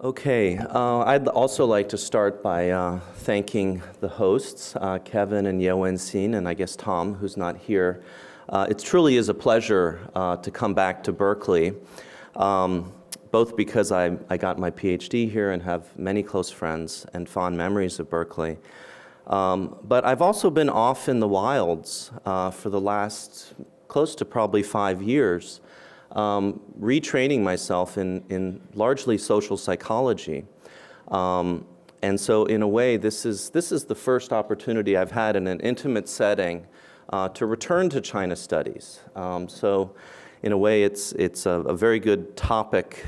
Okay, I'd also like to start by thanking the hosts, Kevin and Yewen-Sin, and I guess Tom, who's not here. It truly is a pleasure to come back to Berkeley, both because I got my PhD here and have many close friends and fond memories of Berkeley. But I've also been off in the wilds for the last close to probably 5 years, retraining myself in largely social psychology. And so in a way, this is the first opportunity I've had in an intimate setting to return to China studies. So in a way, it's a very good topic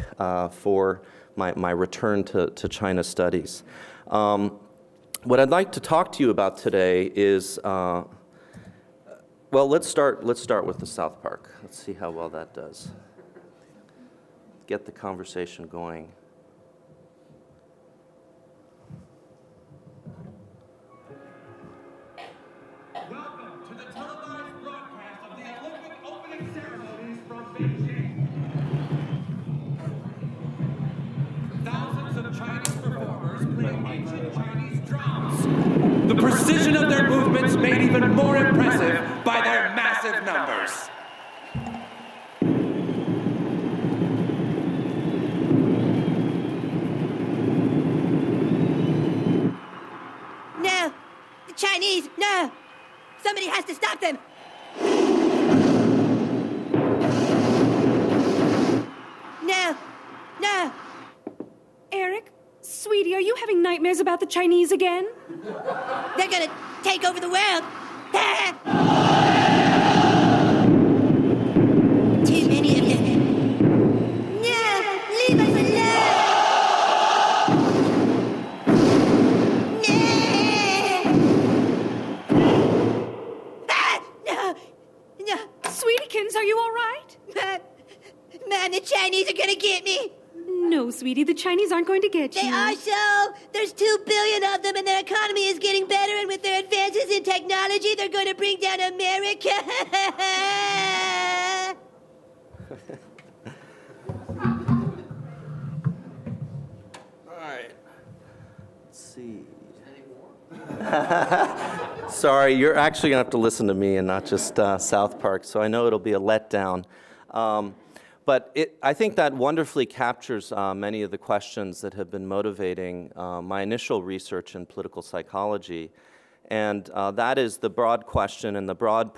for my return to China studies. What I'd like to talk to you about today is, well, let's start with the South Park. Let's see how well that does. Get the conversation going. Welcome to the televised broadcast of the Olympic opening ceremonies from Beijing. Thousands of Chinese performers playing ancient Chinese drums. The precision of their movements made even more impressive by their massive numbers. No! The Chinese, no! Somebody has to stop them! No! No! Eric, sweetie, are you having nightmares about the Chinese again? They're gonna take over the world! Too many of them. No! Leave us alone! No! Ah! No! No! Sweetiekins, are you all right? Man, the Chinese are gonna get me! No, sweetie, the Chinese aren't going to get They you. are so! There's 2 billion of them and their economy is getting better, and with their advances in technology, they're going to bring down America! All right. Let's see. Sorry, you're actually going to have to listen to me and not just South Park, so I know it'll be a letdown. But I think that wonderfully captures many of the questions that have been motivating my initial research in political psychology. And that is the broad question, and the broad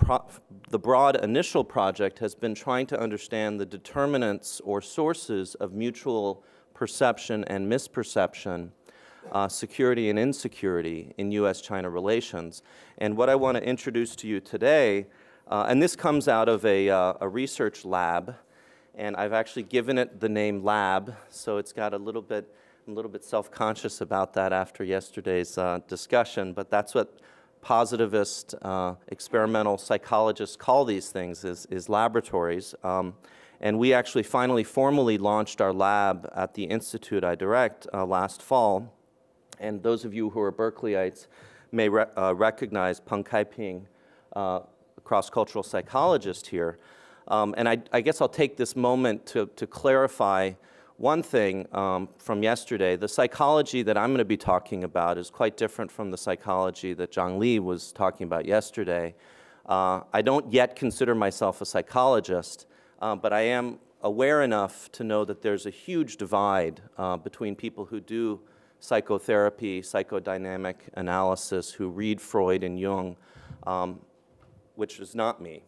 initial project has been trying to understand the determinants or sources of mutual perception and misperception, security and insecurity in U.S.-China relations. And what I want to introduce to you today, and this comes out of a research lab, and I've actually given it the name lab, so it's got a little bit self-conscious about that after yesterday's discussion, but that's what positivist experimental psychologists call these things, is laboratories. And we actually finally formally launched our lab at the institute I direct last fall. And those of you who are Berkeleyites may recognize Peng Kai-ping, a cross-cultural psychologist here. And I guess I'll take this moment to clarify one thing from yesterday. The psychology that I'm going to be talking about is quite different from the psychology that Zhang Li was talking about yesterday. I don't yet consider myself a psychologist, but I am aware enough to know that there's a huge divide between people who do psychotherapy, psychodynamic analysis, who read Freud and Jung, which is not me,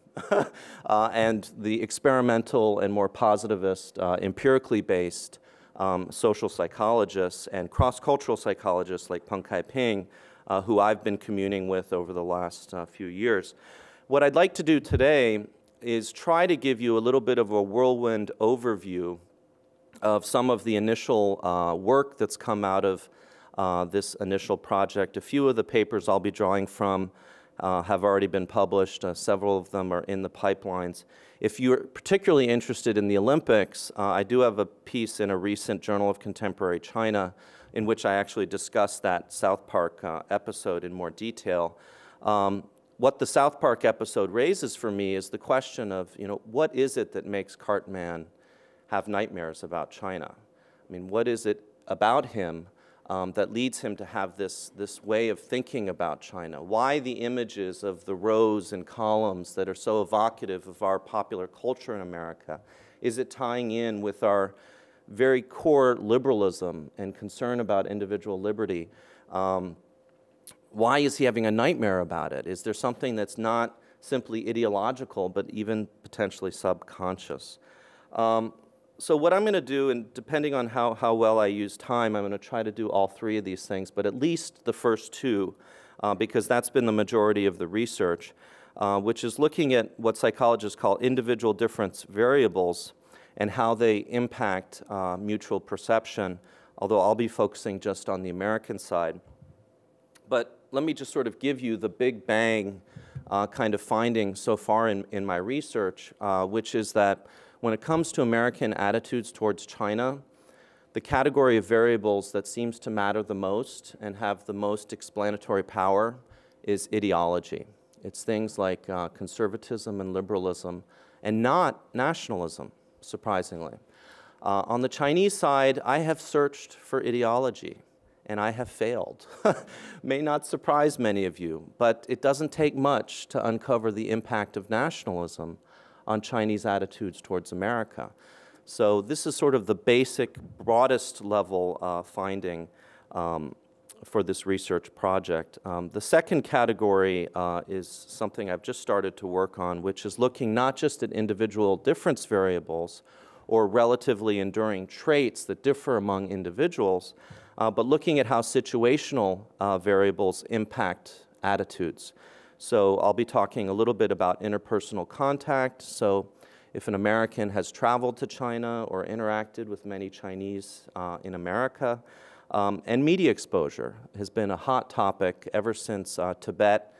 and the experimental and more positivist, empirically based social psychologists and cross-cultural psychologists like Peng Kai-ping, who I've been communing with over the last few years. What I'd like to do today is try to give you a little bit of a whirlwind overview of some of the initial work that's come out of this initial project. A few of the papers I'll be drawing from have already been published. Several of them are in the pipelines. If you're particularly interested in the Olympics, I do have a piece in a recent Journal of Contemporary China in which I actually discuss that South Park episode in more detail. What the South Park episode raises for me is the question of, what is it that makes Cartman have nightmares about China? I mean, what is it about him that leads him to have this way of thinking about China? Why the images of the rows and columns that are so evocative of our popular culture in America? Is it tying in with our very core liberalism and concern about individual liberty? Why is he having a nightmare about it? Is there something that's not simply ideological, but even potentially subconscious? So what I'm going to do, and depending on how well I use time, I'm going to try to do all three of these things, but at least the first two, because that's been the majority of the research, which is looking at what psychologists call individual difference variables and how they impact mutual perception, although I'll be focusing just on the American side. But let me just sort of give you the big bang kind of finding so far in my research, which is that when it comes to American attitudes towards China, the category of variables that seems to matter the most and have the most explanatory power is ideology. It's things like conservatism and liberalism, and not nationalism, surprisingly. On the Chinese side, I have searched for ideology, and I have failed. May not surprise many of you, but it doesn't take much to uncover the impact of nationalism on Chinese attitudes towards America. So this is sort of the basic, broadest level finding for this research project. The second category is something I've just started to work on, which is looking not just at individual difference variables or relatively enduring traits that differ among individuals, but looking at how situational variables impact attitudes. So I'll be talking a little bit about interpersonal contact. So if an American has traveled to China or interacted with many Chinese in America, and media exposure has been a hot topic ever since Tibet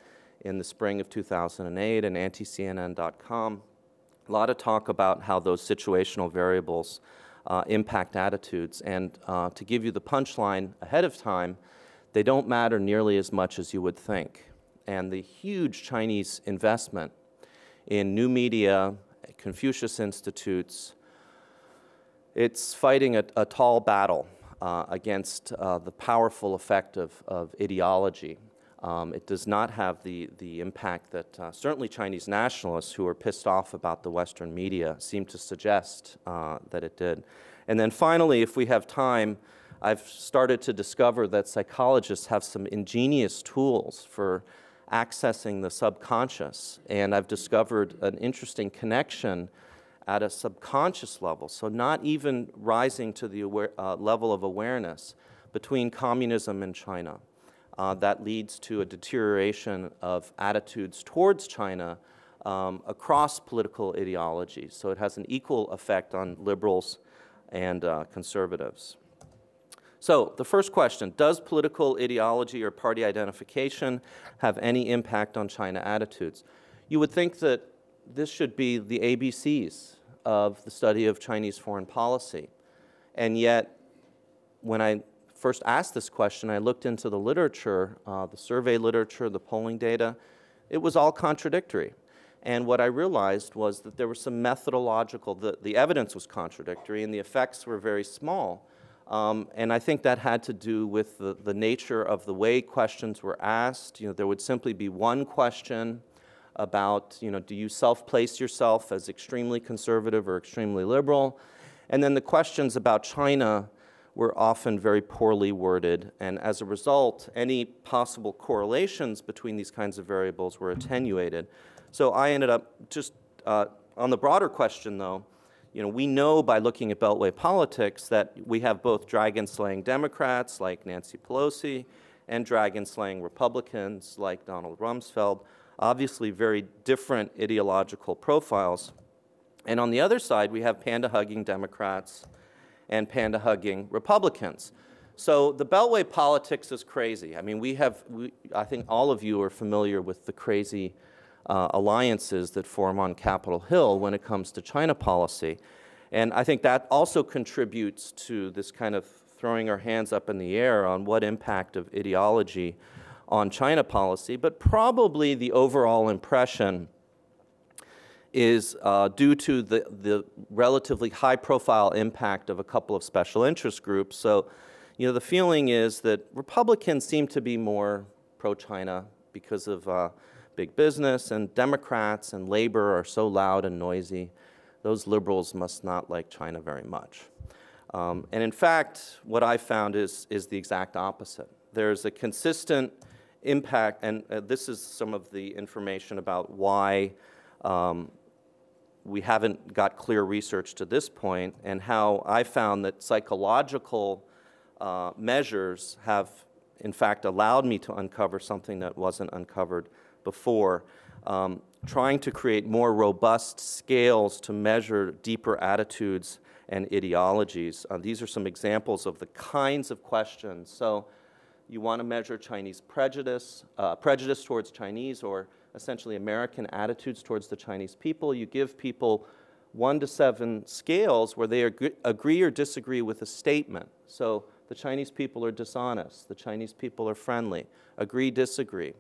in the spring of 2008 and anti-CNN.com. A lot of talk about how those situational variables impact attitudes. And to give you the punchline ahead of time, they don't matter nearly as much as you would think. And the huge Chinese investment in new media, Confucius Institutes, it's fighting a tall battle against the powerful effect of ideology. It does not have the impact that certainly Chinese nationalists who are pissed off about the Western media seem to suggest that it did. And then finally, if we have time, I've started to discover that psychologists have some ingenious tools for accessing the subconscious, and I've discovered an interesting connection at a subconscious level, so not even rising to the level of awareness, between communism and China. That leads to a deterioration of attitudes towards China across political ideologies. So it has an equal effect on liberals and conservatives. So the first question, does political ideology or party identification have any impact on China attitudes? You would think that this should be the ABCs of the study of Chinese foreign policy. And yet, when I first asked this question, I looked into the literature, the survey literature, the polling data. It was all contradictory. And what I realized was that there was some methodological, the evidence was contradictory and the effects were very small. And I think that had to do with the nature of the way questions were asked. There would simply be one question about, do you self-place yourself as extremely conservative or extremely liberal? And then the questions about China were often very poorly worded. And as a result, any possible correlations between these kinds of variables were attenuated. So I ended up just, on the broader question though, we know by looking at Beltway politics that we have both dragon-slaying Democrats like Nancy Pelosi and dragon-slaying Republicans like Donald Rumsfeld, obviously very different ideological profiles. And on the other side, we have panda-hugging Democrats and panda-hugging Republicans. So the Beltway politics is crazy. I mean, I think all of you are familiar with the crazy alliances that form on Capitol Hill when it comes to China policy. And I think that also contributes to this kind of throwing our hands up in the air on what impact of ideology on China policy, but probably the overall impression is due to the relatively high-profile impact of a couple of special interest groups. So you know, the feeling is that Republicans seem to be more pro-China because of big business, and Democrats and labor are so loud and noisy. Those liberals must not like China very much. And in fact, what I found is the exact opposite. There's a consistent impact, and this is some of the information about why we haven't got clear research to this point, and how I found that psychological measures have, in fact, allowed me to uncover something that wasn't uncovered before, trying to create more robust scales to measure deeper attitudes and ideologies. These are some examples of the kinds of questions. So you want to measure Chinese prejudice, prejudice towards Chinese, or essentially American attitudes towards the Chinese people. You give people 1 to 7 scales where they agree or disagree with a statement. So the Chinese people are dishonest, the Chinese people are friendly, agree, disagree.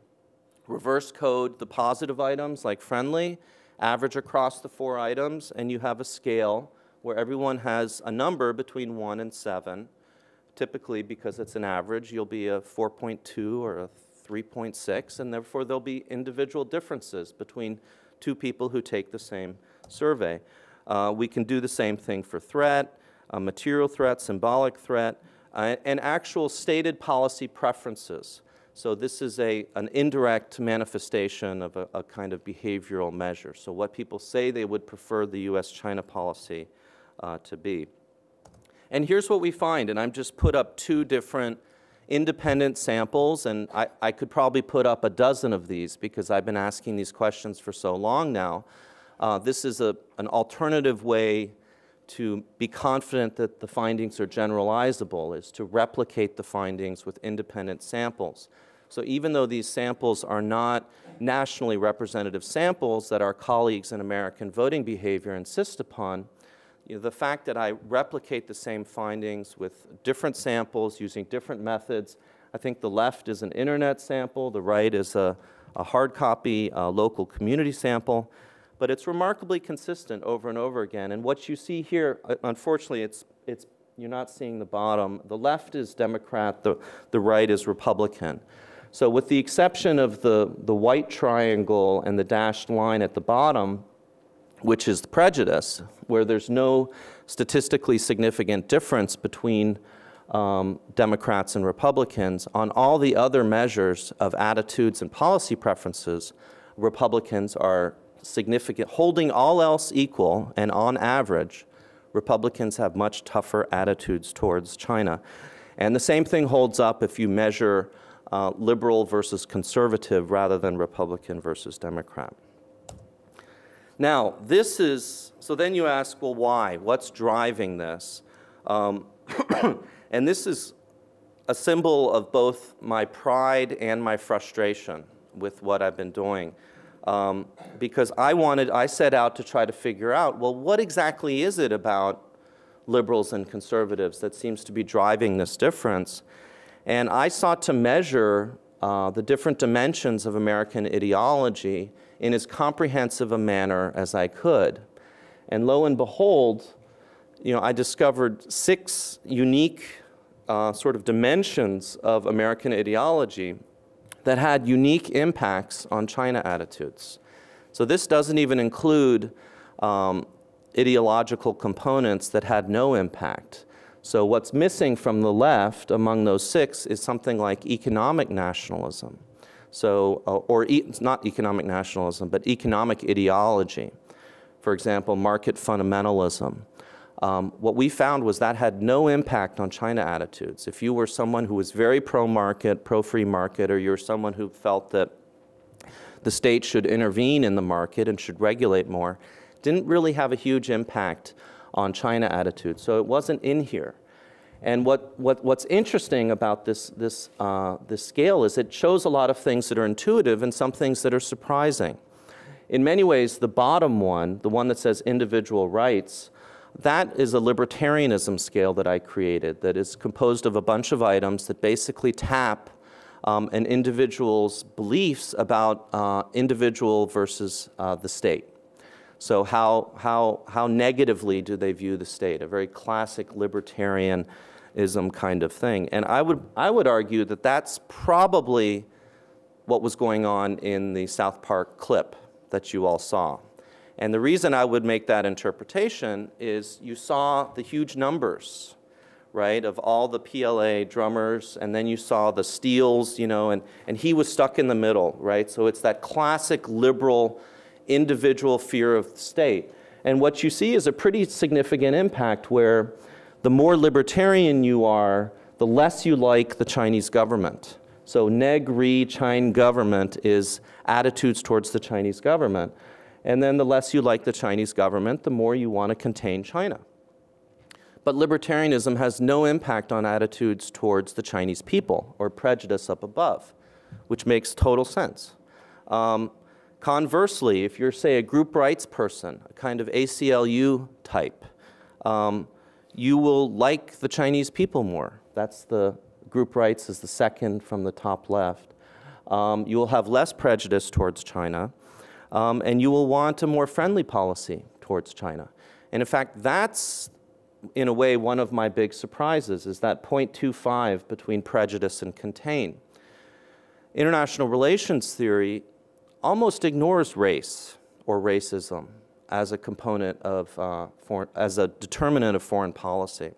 Reverse code the positive items like friendly, average across the 4 items, and you have a scale where everyone has a number between 1 and 7. Typically, because it's an average, you'll be a 4.2 or a 3.6, and therefore there'll be individual differences between 2 people who take the same survey. We can do the same thing for threat, material threat, symbolic threat, and actual stated policy preferences. So this is an indirect manifestation of a kind of behavioral measure. So what people say they would prefer the US-China policy to be. And here's what we find, and I've just put up 2 different independent samples, and I could probably put up a dozen of these because I've been asking these questions for so long now. This is an alternative way to be confident that the findings are generalizable, is to replicate the findings with independent samples. So even though these samples are not nationally representative samples that our colleagues in American voting behavior insist upon, you know, the fact that I replicate the same findings with different samples using different methods. I think the left is an internet sample, the right is a hard copy local community sample, but it's remarkably consistent over and over again. And what you see here, unfortunately, you're not seeing the bottom. The left is Democrat, the right is Republican. So with the exception of the white triangle and the dashed line at the bottom, which is prejudice, where there's no statistically significant difference between Democrats and Republicans, on all the other measures of attitudes and policy preferences, Republicans are significant, holding all else equal, and on average, Republicans have much tougher attitudes towards China. And the same thing holds up if you measure liberal versus conservative rather than Republican versus Democrat. Now, so then you ask, well, why? What's driving this? And this is a symbol of both my pride and my frustration with what I've been doing. Because I set out to try to figure out, well, what exactly is it about liberals and conservatives that seems to be driving this difference? And I sought to measure the different dimensions of American ideology in as comprehensive a manner as I could. And lo and behold, you know, I discovered 6 unique sort of dimensions of American ideology that had unique impacts on China attitudes. So this doesn't even include ideological components that had no impact. So what's missing from the left among those 6 is something like economic nationalism. So, it's not economic nationalism, but economic ideology. For example, market fundamentalism. What we found was that had no impact on China attitudes. If you were someone who was very pro-market, pro-free market, or you're someone who felt that the state should intervene in the market and should regulate more, didn't really have a huge impact on China attitudes. So it wasn't in here. And what's interesting about this scale is it shows a lot of things that are intuitive and some things that are surprising. In many ways, the bottom one, the one that says individual rights, that is a libertarianism scale that I created that is composed of a bunch of items that basically tap an individual's beliefs about individual versus the state. So how negatively do they view the state? A very classic libertarian kind of thing. And I would argue that that's probably what was going on in the South Park clip that you all saw. And the reason I would make that interpretation is you saw the huge numbers, right, of all the PLA drummers, and then you saw the Steels, you know, and he was stuck in the middle, right? So it's that classic liberal individual fear of the state. And what you see is a pretty significant impact where the more libertarian you are, the less you like the Chinese government. So neg-re China government is attitudes towards the Chinese government. And then the less you like the Chinese government, the more you want to contain China. But libertarianism has no impact on attitudes towards the Chinese people or prejudice up above, which makes total sense. Conversely, if you're, say, a group rights person, a kind of ACLU type, you will like the Chinese people more. That's the group rights is the second from the top left. You will have less prejudice towards China, and you will want a more friendly policy towards China. And in fact, that's, in a way, one of my big surprises, is that 0.25 between prejudice and contain. International relations theory almost ignores race or racism as a component of as a determinant of foreign policy.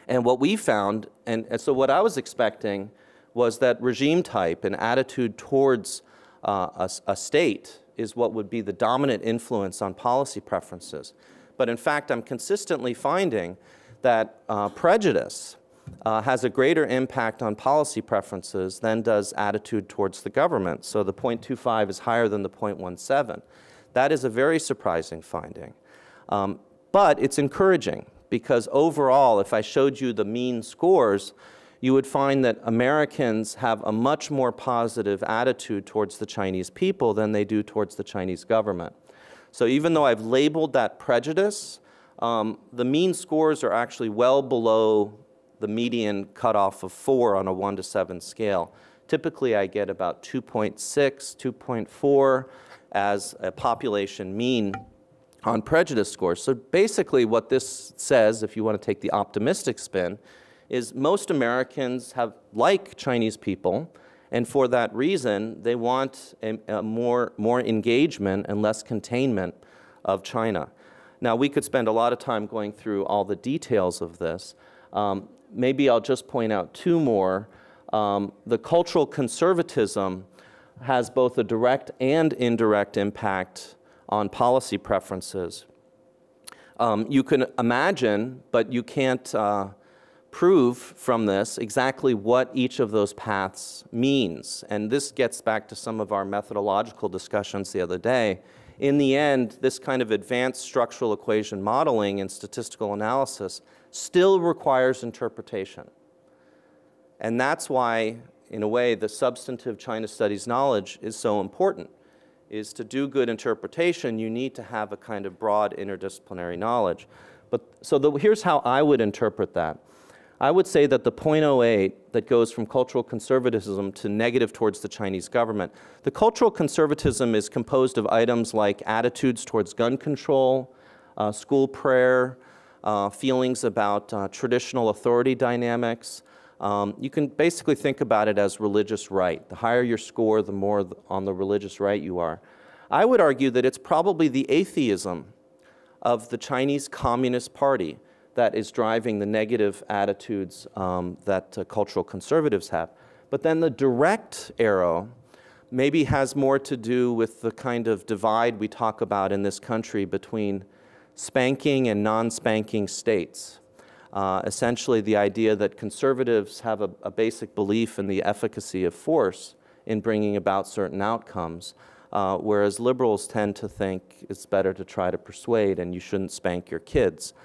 And what we found, and so what I was expecting was that regime type and attitude towards a state is what would be the dominant influence on policy preferences. But in fact, I'm consistently finding that prejudice has a greater impact on policy preferences than does attitude towards the government. So the 0.25 is higher than the 0.17. That is a very surprising finding. But it's encouraging, because overall, if I showed you the mean scores, you would find that Americans have a much more positive attitude towards the Chinese people than they do towards the Chinese government. So even though I've labeled that prejudice, the mean scores are actually well below the median cutoff of 4 on a 1 to 7 scale. Typically, I get about 2.6, 2.4 as a population mean on prejudice scores. So basically what this says, if you want to take the optimistic spin, is most Americans like Chinese people, and for that reason, they want more engagement and less containment of China. Now, we could spend a lot of time going through all the details of this. Maybe I'll just point out two more. The cultural conservatism has both a direct and indirect impact on policy preferences. You can imagine, but you can't prove from this exactly what each of those paths means. And this gets back to some of our methodological discussions the other day. In the end, this kind of advanced structural equation modeling and statistical analysis still requires interpretation. And that's why, in a way, the substantive China studies knowledge is so important. Is to do good interpretation, you need to have a kind of broad interdisciplinary knowledge. Here's how I would interpret that. I would say that the 0.08 that goes from cultural conservatism to negative towards the Chinese government, the cultural conservatism is composed of items like attitudes towards gun control, school prayer, feelings about traditional authority dynamics. You can basically think about it as religious right. The higher your score, the more on the religious right you are. I would argue that it's probably the atheism of the Chinese Communist Party that is driving the negative attitudes that cultural conservatives have. But then the direct arrow maybe has more to do with the kind of divide we talk about in this country between spanking and non-spanking states. Essentially the idea that conservatives have a basic belief in the efficacy of force in bringing about certain outcomes, whereas liberals tend to think it's better to try to persuade and you shouldn't spank your kids.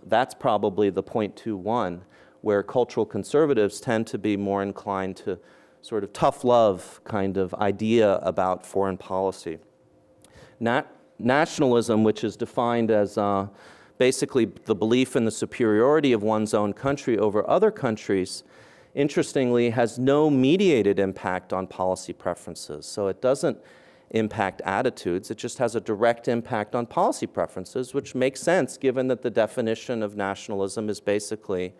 That's probably the 0.21, where cultural conservatives tend to be more inclined to sort of tough love kind of idea about foreign policy. Nationalism, which is defined as basically the belief in the superiority of one's own country over other countries, interestingly, has no mediated impact on policy preferences. So it doesn't impact attitudes, it just has a direct impact on policy preferences, which makes sense given that the definition of nationalism is basically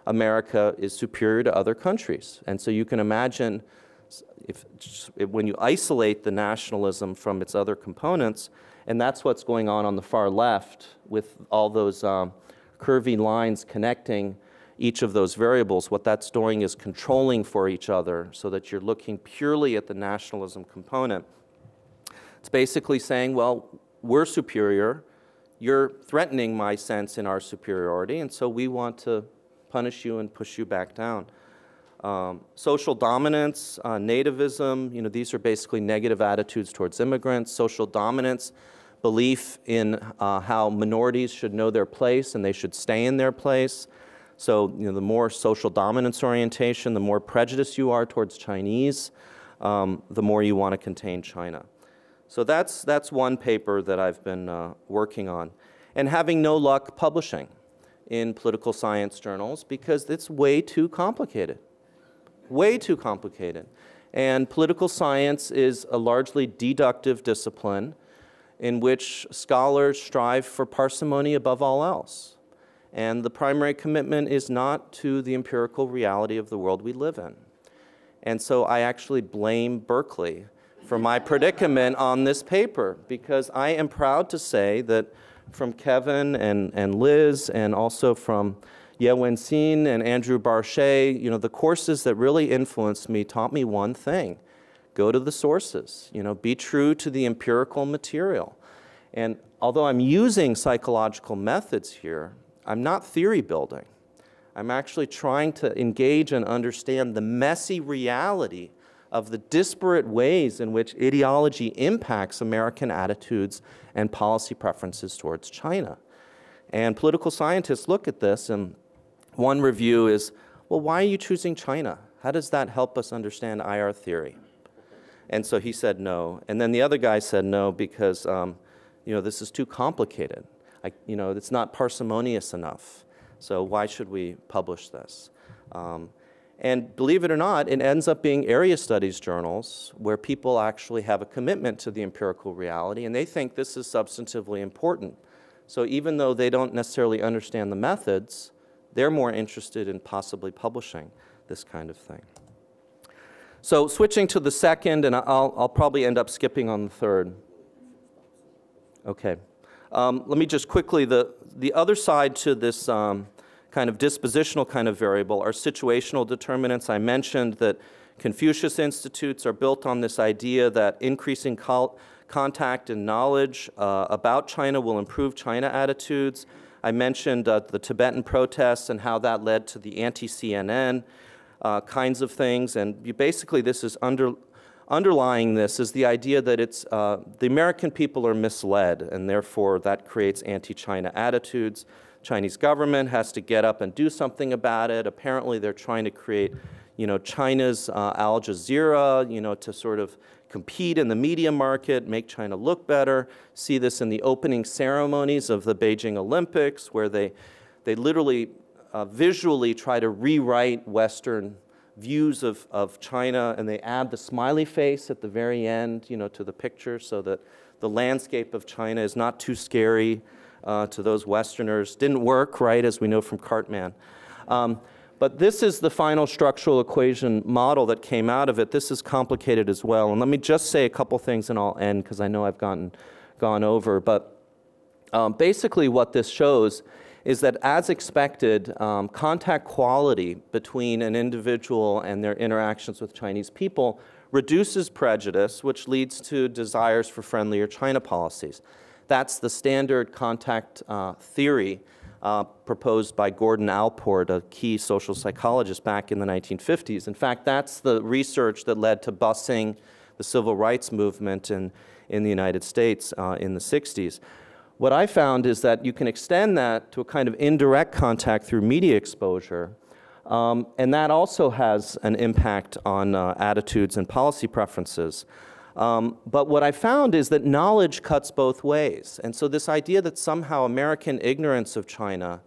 America is superior to other countries. And so you can imagine when you isolate the nationalism from its other components, and that's what's going on the far left with all those curvy lines connecting each of those variables. What that's doing is controlling for each other so that you're looking purely at the nationalism component. It's basically saying, well, we're superior, you're threatening my sense in our superiority, and so we want to punish you and push you back down. Social dominance, nativism, these are basically negative attitudes towards immigrants. Social dominance, belief in how minorities should know their place and they should stay in their place. So, the more social dominance orientation, the more prejudice you are towards Chinese, the more you want to contain China. So that's one paper that I've been working on. And having no luck publishing in political science journals because it's way too complicated. Way too complicated. And political science is a largely deductive discipline in which scholars strive for parsimony above all else. And the primary commitment is not to the empirical reality of the world we live in. And so I actually blame Berkeley for my predicament on this paper, because I am proud to say that from Kevin and Liz, and also from Ye Wenxin and Andrew Barchet, the courses that really influenced me taught me one thing: go to the sources, be true to the empirical material. And although I'm using psychological methods here, I'm not theory building. I'm actually trying to engage and understand the messy reality of the disparate ways in which ideology impacts American attitudes and policy preferences towards China. And political scientists look at this, and one review is, well, why are you choosing China? How does that help us understand IR theory? And so he said no. And then the other guy said no because this is too complicated. It's not parsimonious enough. So why should we publish this? And believe it or not, it ends up being area studies journals where people actually have a commitment to the empirical reality, and they think this is substantively important. So even though they don't necessarily understand the methods, they're more interested in possibly publishing this kind of thing. So switching to the second, and I'll probably end up skipping on the third. Okay. Let me just quickly, the other side to this kind of dispositional kind of variable are situational determinants. I mentioned that Confucius institutes are built on this idea that increasing contact and knowledge about China will improve China attitudes. I mentioned the Tibetan protests and how that led to the anti-CNN kinds of things. And basically this is underlying this is the idea that it's the American people are misled, and therefore that creates anti-China attitudes. Chinese government has to get up and do something about it. Apparently they're trying to create, China's Al Jazeera, to sort of compete in the media market, make China look better. See this in the opening ceremonies of the Beijing Olympics, where they literally visually try to rewrite Western views of China, and they add the smiley face at the very end, to the picture so that the landscape of China is not too scary to those Westerners. Didn't work, right, as we know from Cartman. But this is the final structural equation model that came out of it. This is complicated as well. And let me just say a couple things and I'll end, because I know I've gone over. But basically what this shows is that, as expected, contact quality between an individual and their interactions with Chinese people reduces prejudice, which leads to desires for friendlier China policies. That's the standard contact theory proposed by Gordon Allport, a key social psychologist back in the 1950s. In fact, that's the research that led to busing the civil rights movement in the United States in the 60s. What I found is that you can extend that to a kind of indirect contact through media exposure, and that also has an impact on attitudes and policy preferences. But what I found is that knowledge cuts both ways. And so this idea that somehow American ignorance of China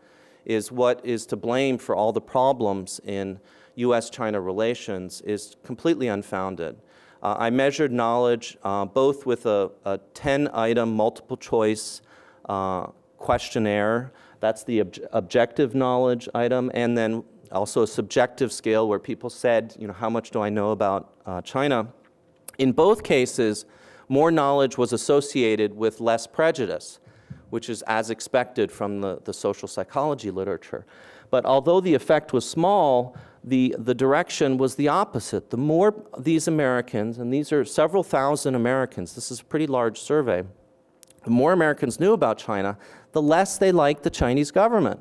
is what is to blame for all the problems in US-China relations is completely unfounded. I measured knowledge both with a 10-item multiple choice questionnaire, that's the objective knowledge item, and then also a subjective scale where people said, you know, how much do I know about China? In both cases, more knowledge was associated with less prejudice, which is as expected from the social psychology literature. But although the effect was small, the direction was the opposite. The more these Americans, and these are several thousand Americans, this is a pretty large survey, the more Americans knew about China, the less they liked the Chinese government.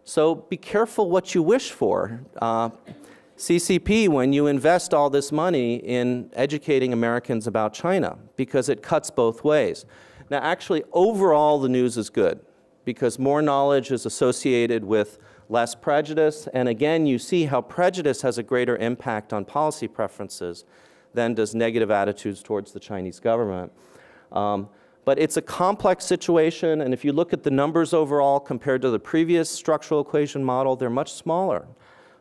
So be careful what you wish for. CCP, when you invest all this money in educating Americans about China, because it cuts both ways. Now, actually, overall, the news is good, because more knowledge is associated with less prejudice, and again, you see how prejudice has a greater impact on policy preferences than does negative attitudes towards the Chinese government. But it's a complex situation, and if you look at the numbers overall compared to the previous structural equation model, they're much smaller.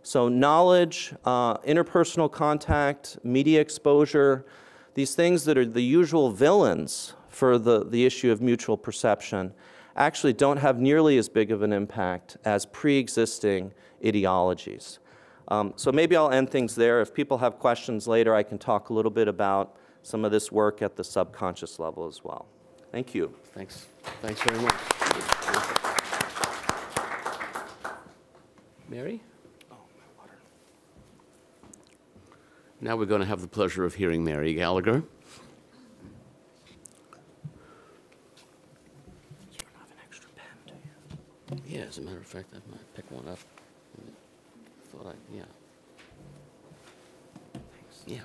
So knowledge, interpersonal contact, media exposure, these things that are the usual villains for the issue of mutual perception actually don't have nearly as big of an impact as pre-existing ideologies. So maybe I'll end things there. If people have questions later, I can talk a little bit about some of this work at the subconscious level as well. Thank you. Thanks. Thanks very much. Mary? Oh, my water. Now we're going to have the pleasure of hearing Mary Gallagher. Yeah, as a matter of fact, I might pick one up. Yeah. Thanks. Yeah.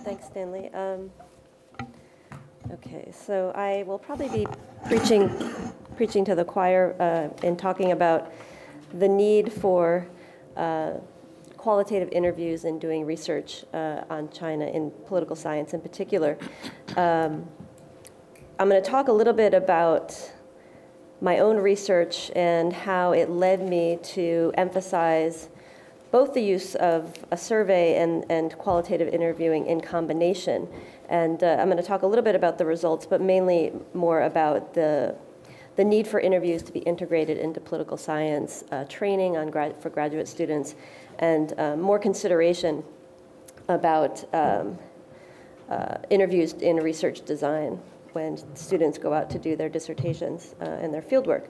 Thanks, Stanley. Okay, so I will probably be preaching to the choir in talking about the need for qualitative interviews and doing research on China in political science in particular. I'm going to talk a little bit about my own research and how it led me to emphasize both the use of a survey and qualitative interviewing in combination. And I'm going to talk a little bit about the results, but mainly more about the need for interviews to be integrated into political science training for graduate students, and more consideration about interviews in research design when students go out to do their dissertations and their fieldwork.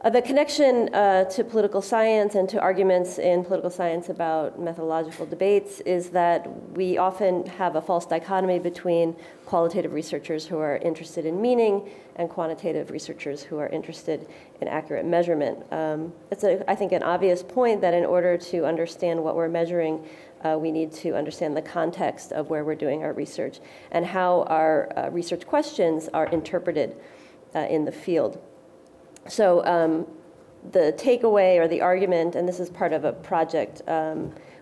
The connection to political science and to arguments in political science about methodological debates is that we often have a false dichotomy between qualitative researchers who are interested in meaning and quantitative researchers who are interested in accurate measurement. It's, I think, an obvious point that in order to understand what we're measuring, we need to understand the context of where we're doing our research and how our research questions are interpreted in the field. So the takeaway or the argument, and this is part of a project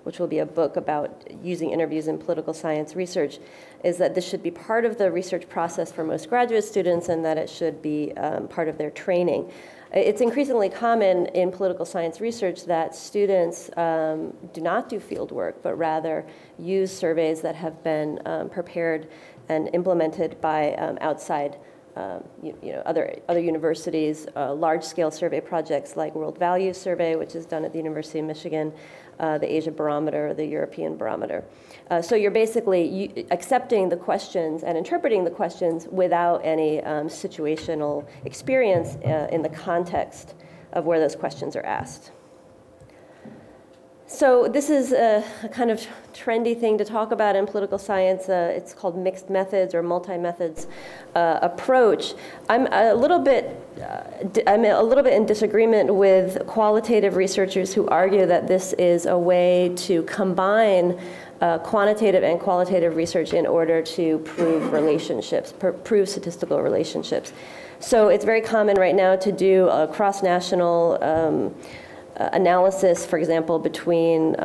which will be a book about using interviews in political science research, is that this should be part of the research process for most graduate students and that it should be part of their training. It's increasingly common in political science research that students do not do field work, but rather use surveys that have been prepared and implemented by outside other universities, large-scale survey projects like World Values Survey, which is done at the University of Michigan, the Asia Barometer, the European Barometer. So you're basically accepting the questions and interpreting the questions without any situational experience in the context of where those questions are asked. So this is a kind of trendy thing to talk about in political science. It's called mixed methods or multi-methods approach. I'm a little bit in disagreement with qualitative researchers who argue that this is a way to combine quantitative and qualitative research in order to prove relationships, prove statistical relationships. So it's very common right now to do a cross-national analysis, for example, between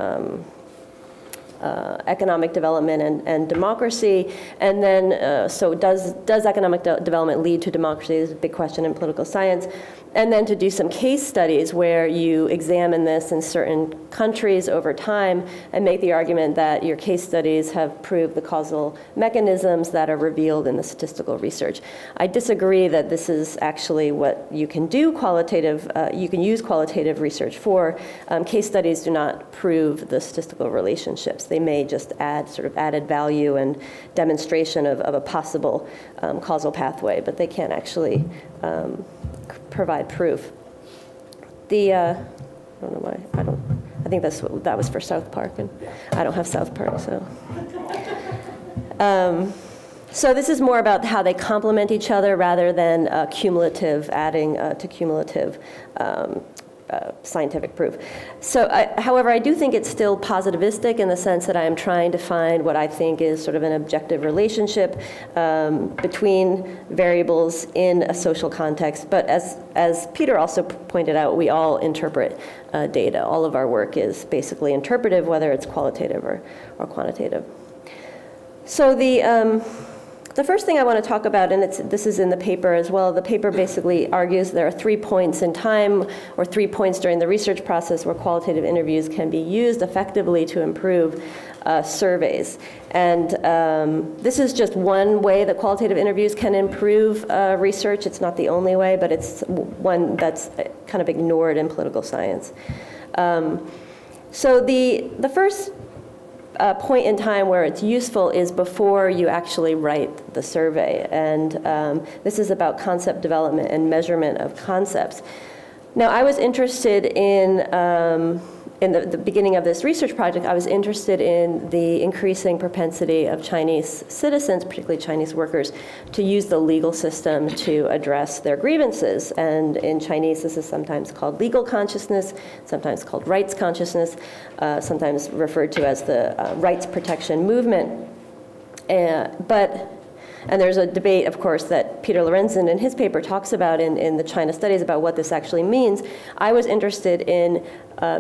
economic development and democracy, and then so does economic development lead to democracy is a big question in political science, and then to do some case studies where you examine this in certain countries over time and make the argument that your case studies have proved the causal mechanisms that are revealed in the statistical research. I disagree that this is actually what you can do you can use qualitative research for. Case studies do not prove the statistical relationships. They may just add sort of added value and demonstration of a possible causal pathway, but they can't actually provide proof. I don't know why, I think that was for South Park, and I don't have South Park, so. So this is more about how they complement each other rather than cumulative, adding to cumulative scientific proof. So, however, I do think it's still positivistic in the sense that I am trying to find what I think is sort of an objective relationship between variables in a social context. But as Peter also pointed out, we all interpret data. All of our work is basically interpretive, whether it's qualitative or quantitative. So the first thing I want to talk about, and this is in the paper as well, the paper basically argues there are 3 points in time or 3 points during the research process where qualitative interviews can be used effectively to improve surveys. And this is just one way that qualitative interviews can improve research. It's not the only way, but it's one that's kind of ignored in political science. So the first point in time where it's useful is before you actually write the survey. And this is about concept development and measurement of concepts. Now, I was interested in the beginning of this research project, I was interested in the increasing propensity of Chinese citizens, particularly Chinese workers, to use the legal system to address their grievances. And in Chinese, this is sometimes called legal consciousness, sometimes called rights consciousness, sometimes referred to as the rights protection movement. And there's a debate, of course, that Peter Lorenzen in his paper talks about in the China studies about what this actually means. I was interested in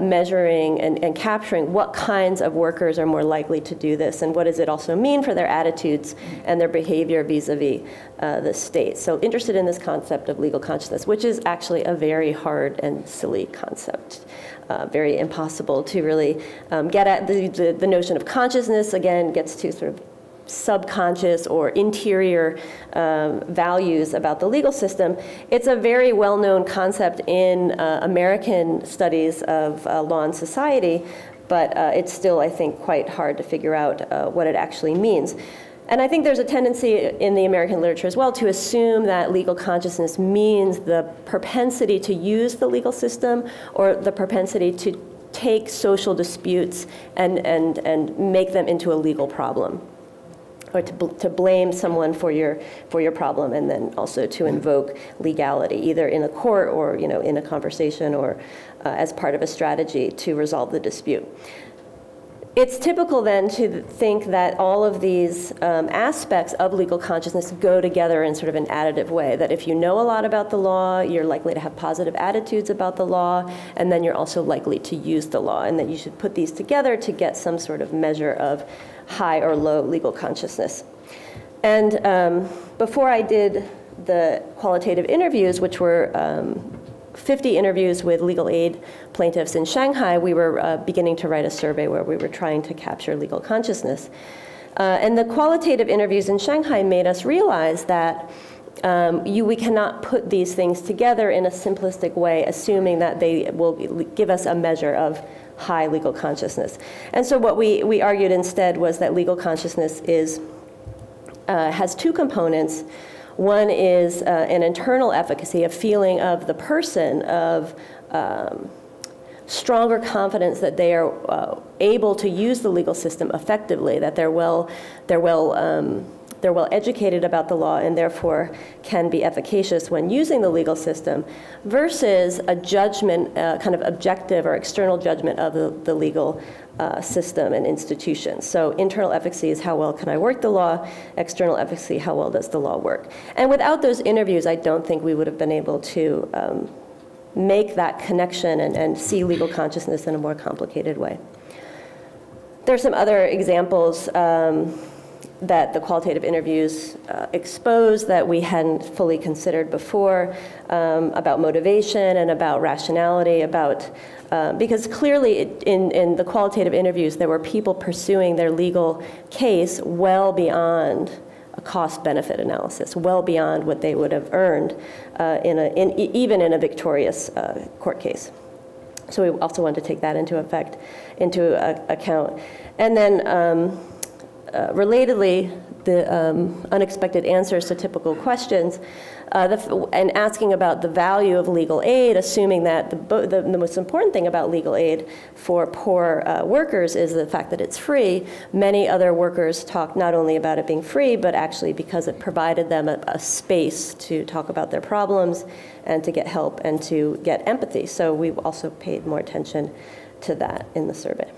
measuring and capturing what kinds of workers are more likely to do this, and what does it also mean for their attitudes and their behavior vis-a-vis the state. So interested in this concept of legal consciousness, which is actually a very hard and silly concept. Very impossible to really get at. The notion of consciousness, again, gets to sort of subconscious or interior values about the legal system. It's a very well-known concept in American studies of law and society, but it's still, I think, quite hard to figure out what it actually means. And I think there's a tendency in the American literature as well to assume that legal consciousness means the propensity to use the legal system or the propensity to take social disputes and make them into a legal problem, or to blame someone for your problem, and then also to invoke legality, either in a court or in a conversation or as part of a strategy to resolve the dispute. It's typical then to think that all of these aspects of legal consciousness go together in sort of an additive way, that if you know a lot about the law, you're likely to have positive attitudes about the law, and then you're also likely to use the law, and that you should put these together to get some sort of measure of high or low legal consciousness. And before I did the qualitative interviews, which were 50 interviews with legal aid plaintiffs in Shanghai, we were beginning to write a survey where we were trying to capture legal consciousness. And the qualitative interviews in Shanghai made us realize that we cannot put these things together in a simplistic way, assuming that they will give us a measure of high legal consciousness. And so what we argued instead was that legal consciousness has two components. One is an internal efficacy, a feeling of the person of stronger confidence that they are able to use the legal system effectively, that they're well educated about the law and therefore can be efficacious when using the legal system, versus a judgment, kind of objective or external judgment of the legal system and institutions. So internal efficacy is how well can I work the law, external efficacy, how well does the law work. And without those interviews, I don't think we would have been able to make that connection and see legal consciousness in a more complicated way. There are some other examples that the qualitative interviews expose that we hadn't fully considered before, about motivation and about rationality, because clearly in the qualitative interviews there were people pursuing their legal case well beyond a cost-benefit analysis, well beyond what they would have earned even in a victorious court case. So we also wanted to take that into account. And then relatedly, the unexpected answers to typical questions, and asking about the value of legal aid, assuming that the most important thing about legal aid for poor workers is the fact that it's free. Many other workers talk not only about it being free, but actually because it provided them a space to talk about their problems and to get help and to get empathy. So we also paid more attention to that in the survey.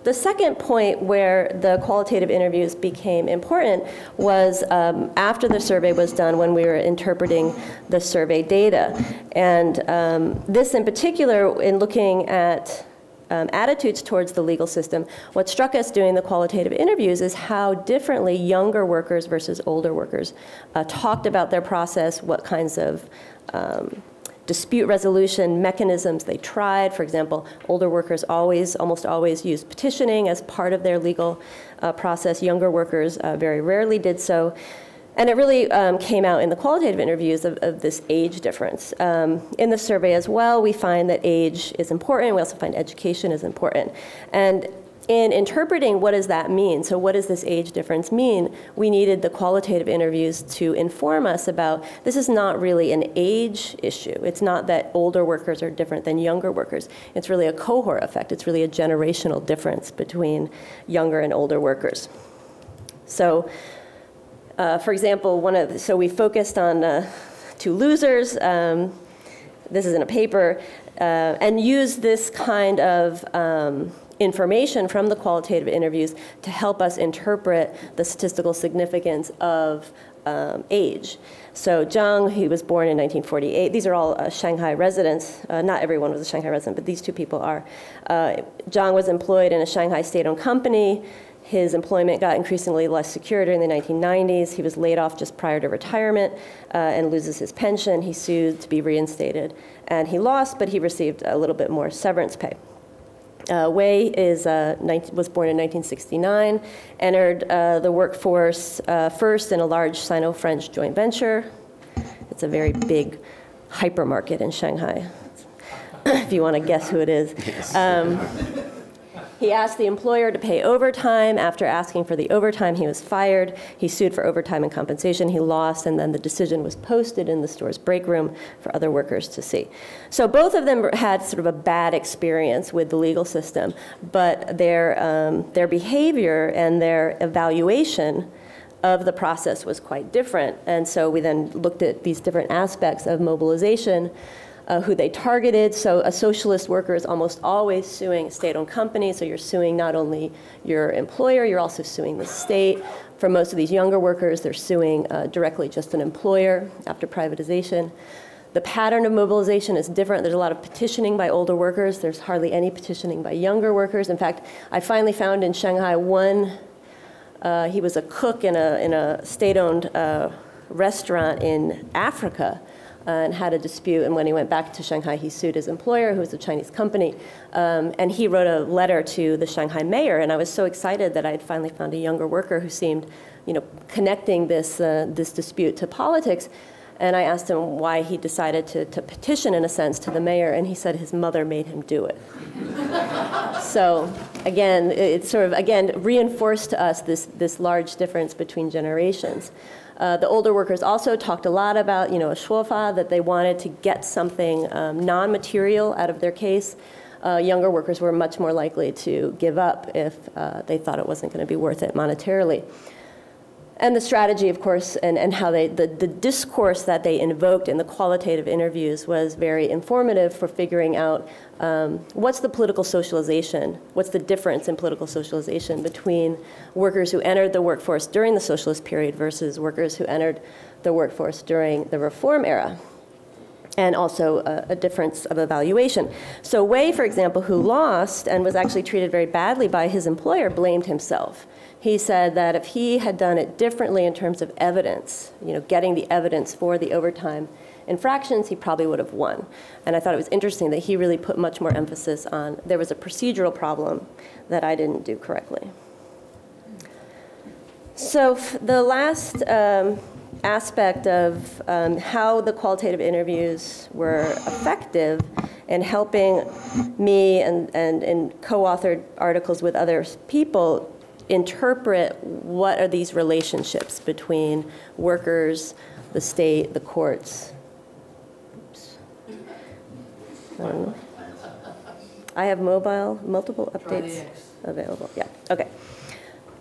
The second point where the qualitative interviews became important was after the survey was done, when we were interpreting the survey data. And this in particular, in looking at attitudes towards the legal system, what struck us doing the qualitative interviews is how differently younger workers versus older workers talked about their process, what kinds of dispute resolution mechanisms they tried. For example, older workers almost always used petitioning as part of their legal process. Younger workers very rarely did so. And it really came out in the qualitative interviews of this age difference. In the survey as well, we find that age is important. We also find education is important. And in interpreting what does that mean, so what does this age difference mean, we needed the qualitative interviews to inform us about this is not really an age issue. It's not that older workers are different than younger workers. It's really a cohort effect. It's really a generational difference between younger and older workers. So, for example, so we focused on two losers. This is in a paper, and used this kind of information from the qualitative interviews to help us interpret the statistical significance of age. So Zhang, he was born in 1948. These are all Shanghai residents. Not everyone was a Shanghai resident, but these two people are. Zhang was employed in a Shanghai state-owned company. His employment got increasingly less secure during the 1990s. He was laid off just prior to retirement and loses his pension. He sued to be reinstated, and he lost, but he received a little bit more severance pay. Wei was born in 1969, entered the workforce first in a large Sino-French joint venture. It's a very big hypermarket in Shanghai, if you want to guess who it is. Yes. He asked the employer to pay overtime. After asking for the overtime, he was fired. He sued for overtime and compensation. He lost, and then the decision was posted in the store's break room for other workers to see. So both of them had sort of a bad experience with the legal system, but their behavior and their evaluation of the process was quite different. And so we then looked at these different aspects of mobilization, who they targeted. So a socialist worker is almost always suing a state-owned company, so you're suing not only your employer, you're also suing the state. For most of these younger workers, they're suing directly just an employer after privatization. The pattern of mobilization is different. There's a lot of petitioning by older workers. There's hardly any petitioning by younger workers. In fact, I finally found in Shanghai he was a cook in a state-owned restaurant in Africa, and had a dispute, and when he went back to Shanghai, he sued his employer, who was a Chinese company, and he wrote a letter to the Shanghai mayor, and I was so excited that I had finally found a younger worker who seemed, connecting this dispute to politics, and I asked him why he decided to petition, in a sense, to the mayor, and he said his mother made him do it. So, again, it sort of, reinforced to us this large difference between generations. The older workers also talked a lot about, a shuofa, that they wanted to get something non-material out of their case. Younger workers were much more likely to give up if they thought it wasn't going to be worth it monetarily. And the strategy, of course, and how the discourse that they invoked in the qualitative interviews was very informative for figuring out what's the political socialization, what's the difference in political socialization between workers who entered the workforce during the socialist period versus workers who entered the workforce during the reform era. and also a difference of evaluation. So Wei, for example, who lost and was actually treated very badly by his employer, blamed himself. He said that if he had done it differently in terms of evidence, getting the evidence for the overtime infractions, he probably would have won. And I thought it was interesting that he really put much more emphasis on there was a procedural problem that I didn't do correctly. So the last aspect of how the qualitative interviews were effective in helping me and in co-authored articles with other people interpret what are these relationships between workers, the state, the courts. Oops. I don't know. I have multiple updates available. Yeah, okay.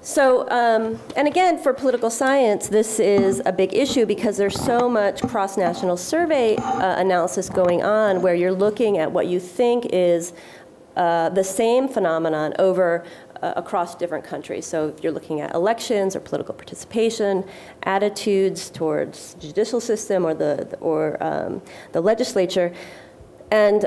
So, and again, for political science, this is a big issue because there's so much cross-national survey analysis going on where you're looking at what you think is the same phenomenon over across different countries. So if you're looking at elections or political participation, attitudes towards the judicial system or the legislature, and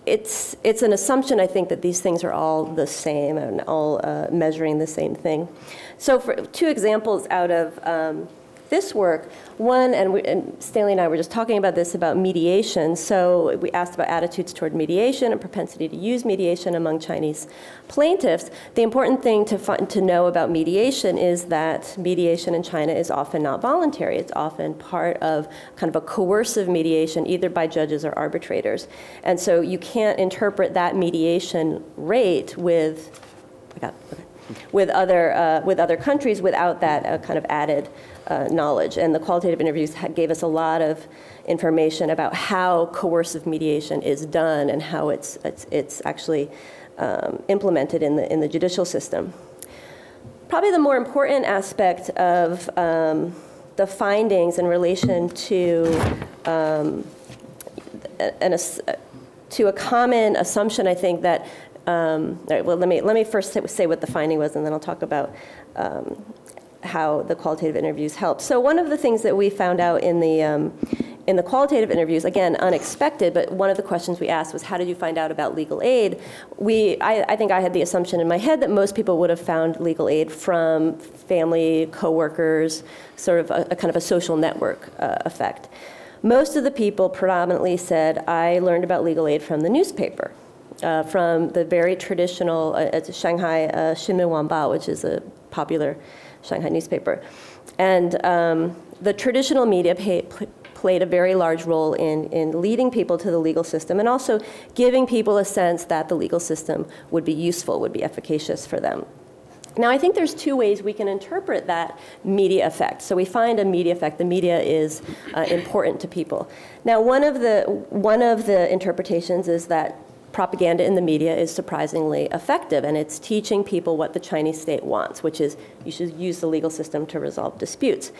it's an assumption, I think, that these things are all the same and all measuring the same thing. So for two examples out of this work, one, and Stanley and I were just talking about this, about mediation. So we asked about attitudes toward mediation and propensity to use mediation among Chinese plaintiffs. The important thing to know about mediation is that mediation in China is often not voluntary. It's often part of kind of a coercive mediation, either by judges or arbitrators. And so you can't interpret that mediation rate with other countries without that kind of added knowledge. And the qualitative interviews gave us a lot of information about how coercive mediation is done and how it's actually implemented in the judicial system. Probably the more important aspect of the findings in relation to a common assumption, I think that well, let me first say what the finding was, and then I'll talk about how the qualitative interviews helped. So one of the things that we found out in the qualitative interviews, again, unexpected, but one of the questions we asked was, how did you find out about legal aid? I think I had the assumption in my head that most people would have found legal aid from family, coworkers, sort of a kind of a social network effect. Most of the people predominantly said, I learned about legal aid from the newspaper. From the very traditional Shanghai Shinmin Wanbao, which is a popular Shanghai newspaper. And the traditional media played a very large role in leading people to the legal system and also giving people a sense that the legal system would be useful, would be efficacious for them. Now, I think there's two ways we can interpret that media effect. So we find a media effect. The media is important to people. Now, one of the interpretations is that propaganda in the media is surprisingly effective, and it's teaching people what the Chinese state wants, which is you should use the legal system to resolve disputes.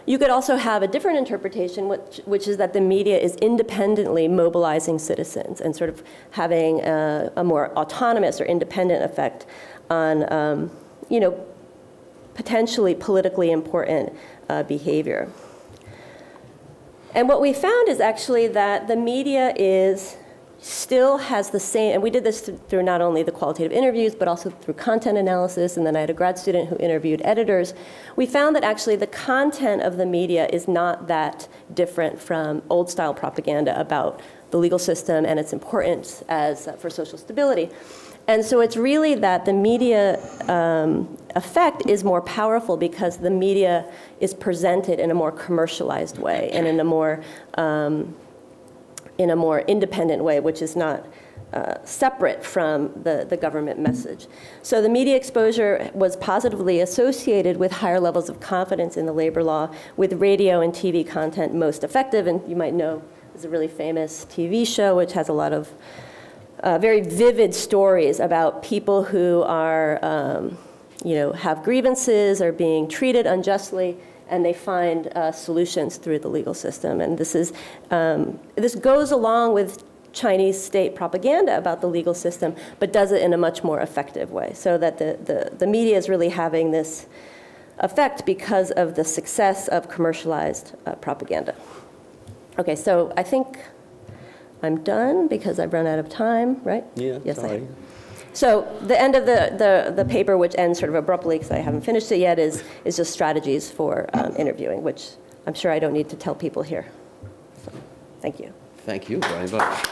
You could also have a different interpretation, which is that the media is independently mobilizing citizens and sort of having a more autonomous or independent effect on, potentially politically important behavior. And what we found is actually that the media still has the same, and we did this through not only the qualitative interviews, but also through content analysis, and then I had a grad student who interviewed editors. We found that actually the content of the media is not that different from old-style propaganda about the legal system and its importance for social stability. And so it's really that the media effect is more powerful because the media is presented in a more commercialized way and in a more independent way, which is not separate from the government message. So the media exposure was positively associated with higher levels of confidence in the labor law, with radio and TV content most effective. And you might know there's a really famous TV show which has a lot of very vivid stories about people who are, have grievances, are being treated unjustly, and they find solutions through the legal system. And this goes along with Chinese state propaganda about the legal system, but does it in a much more effective way. So that the media is really having this effect because of the success of commercialized propaganda. Okay, so I think I'm done because I've run out of time, right? Yeah, yes, I sorry. am. So the end of the paper, which ends sort of abruptly because I haven't finished it yet, is just strategies for interviewing, which I'm sure I don't need to tell people here. So, thank you. Thank you very much.